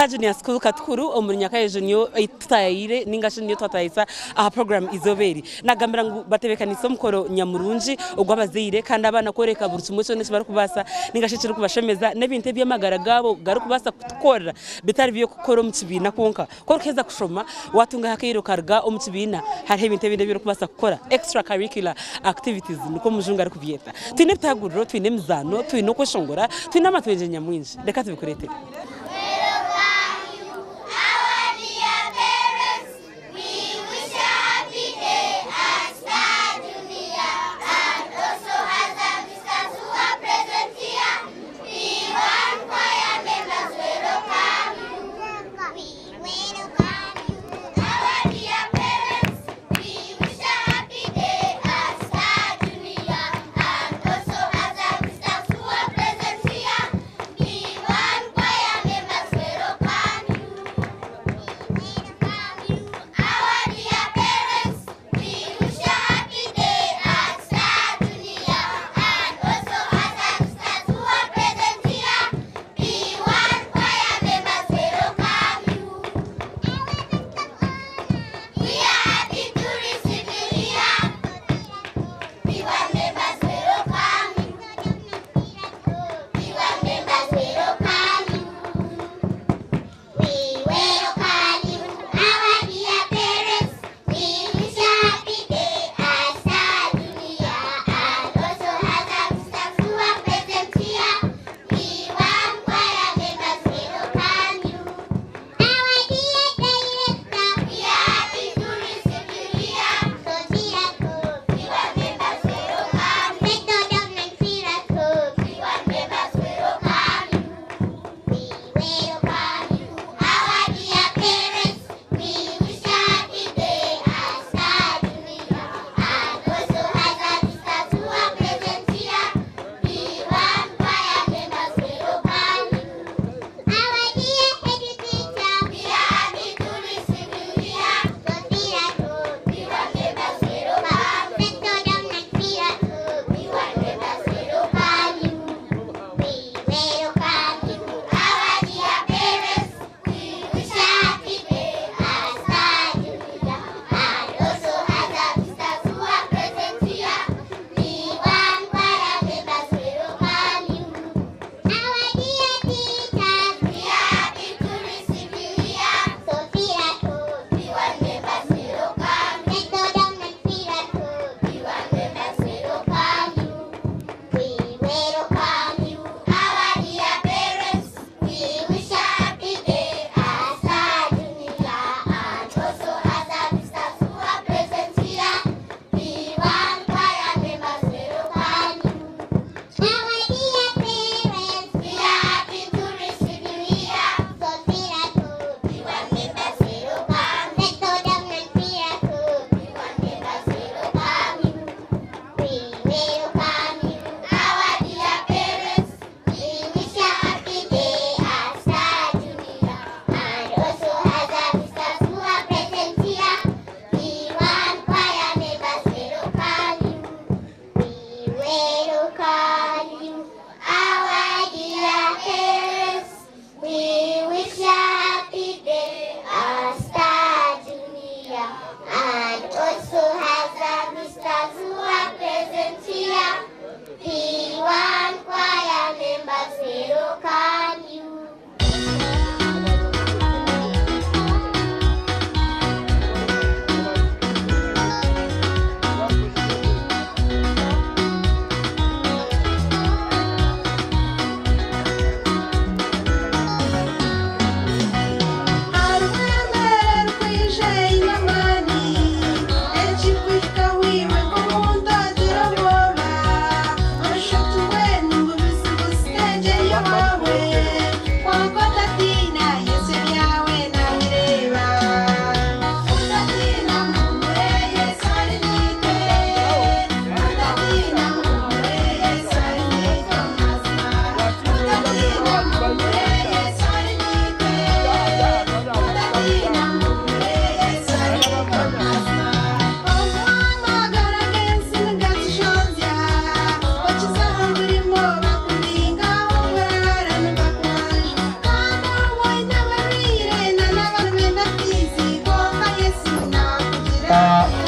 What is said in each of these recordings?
Star Junior School Katkuru omunyaka ejonyo itayire ningasho niyo twatayisa aha program izoberi nagambira ngo batebekanisa omukoro nyamurunji ogwabazire kandi abana koreka buri kimwe cyone kibari kubasa ningasho kiri kubashemeza nebinte by'amagara gabo gari kubasa kutukora bitari byo gukora mu kibina konka korkeza kushoma watunga hakiro karga mu kibina hari ibinte binde byo kubasa gukora extra curricular activities niko mujunga ari kubyeta twine bitaguriro twine mizano twine koshongora twine amatwenje nyamwinji reka tubikurete.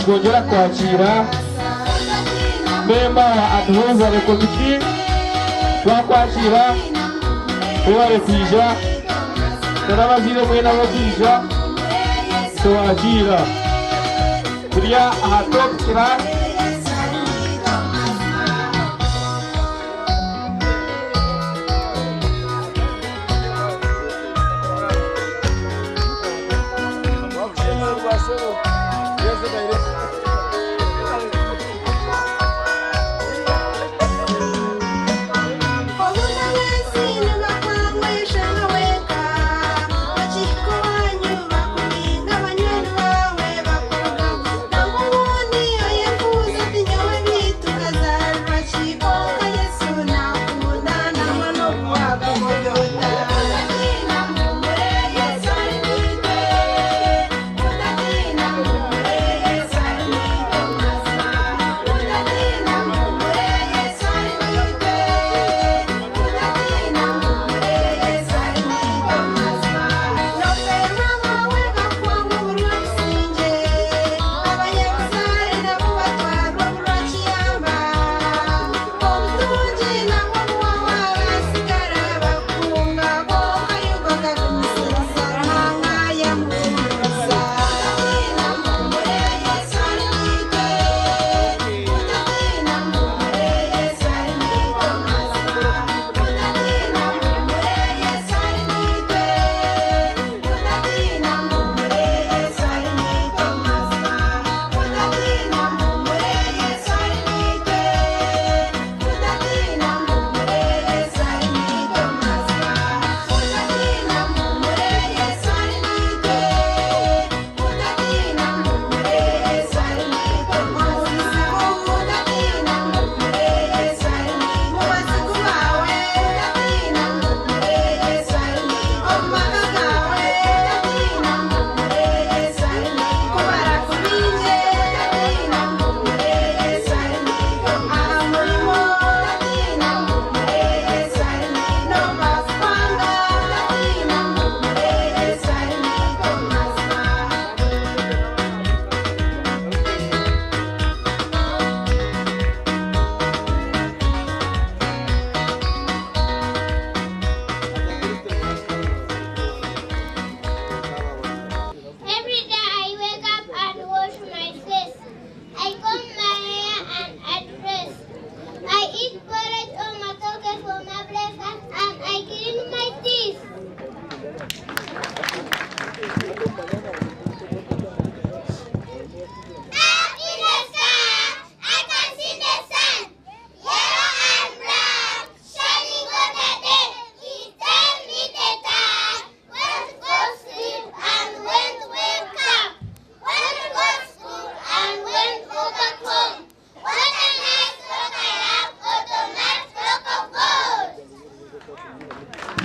twongera kwakira memba wa advisory committee twakwakira webale kwija n'abazire mwe n'abazija twakira kuriya ahatokera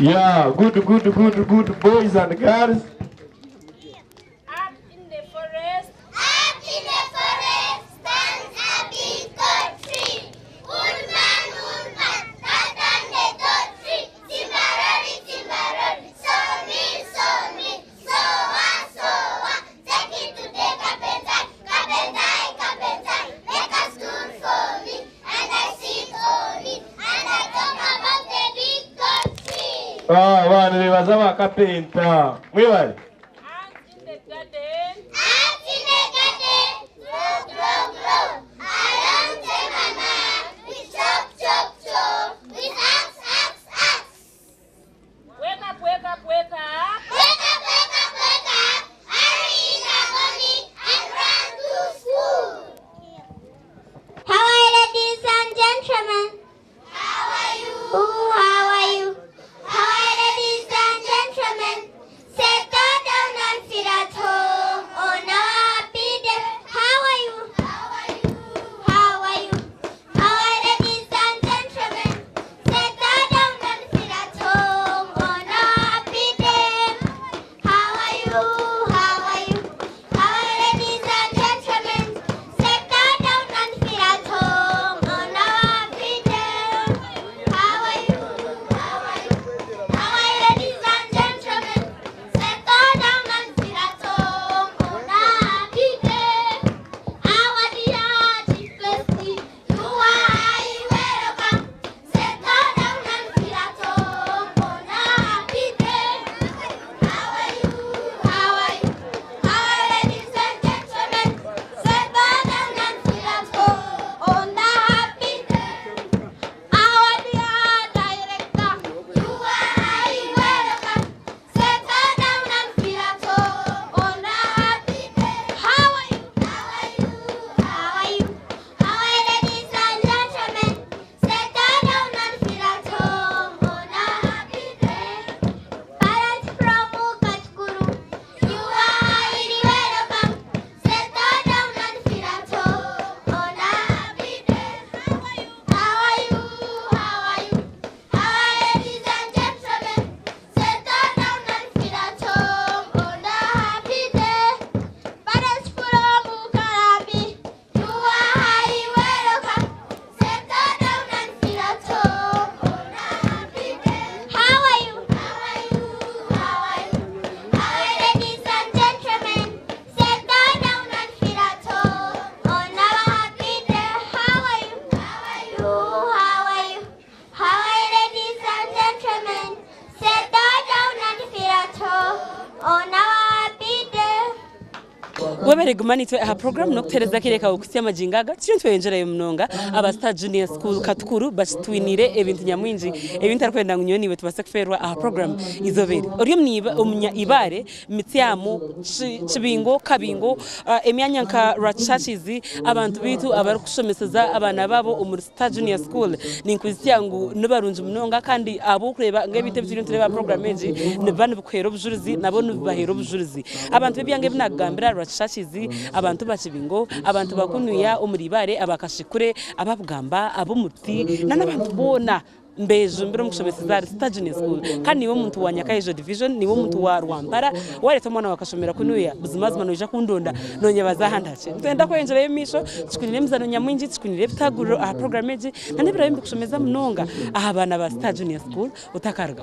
Yeah, good boys and girls. Up in the forest stands a big tall tree. Woodman, cut down the tall tree. Timberary, saw me, soa. Take it to the carpenter, make a stool for me, and I sit on it, and I talk about the big tall tree. Bana bibaza bakapenta. Mwibali. Ants in the garden, grow. Around the banana, we chop. With axe. Wake up. Hurry in the morning and run to school. How are you, ladies and gentlemen? How are you? How are you? How are you, ladies and gentlemen? Say, webere gumanitwe aha program no kutereza kireka ukusiya majingaga cyo twenjere mnonga aba Star Junior School katukuru bashitwinire ebintu nyamwinji ebintu arkwenda ngunyoni wetu basekferwa aha program izobere uriyo mniba umunya ibare mityamu chibingo kabingo emyanya nka rachachizi abantu bitu abari kushomeseza abana babo umuri Star Junior School ninkuzitiya ngo nubarunje mnonga kandi abo kureba ngebite by'ibintu tureba program eji nibana bukwero bujuruzi nabo nubahero bujuruzi abantu bibyange binagambira rachachizi abantu bachibingo abantu bakunuya umuribare abakashikure ababugamba abumuti n'abantu bona mbeje mbere mukushomeseza Star Junior School kandi niwo muntu wa Nyakayijo division niwo muntu wa Rwambara wareta mwana wakashomera kunuya buzimazima noja kundonda nonye bazahandache twenda kwenjera yemisho tsukunire mizano nyamwinji tsukunire bitaguriro aha program eji nandi birabe kushomeza mnonga aha bana ba Star Junior School utakarga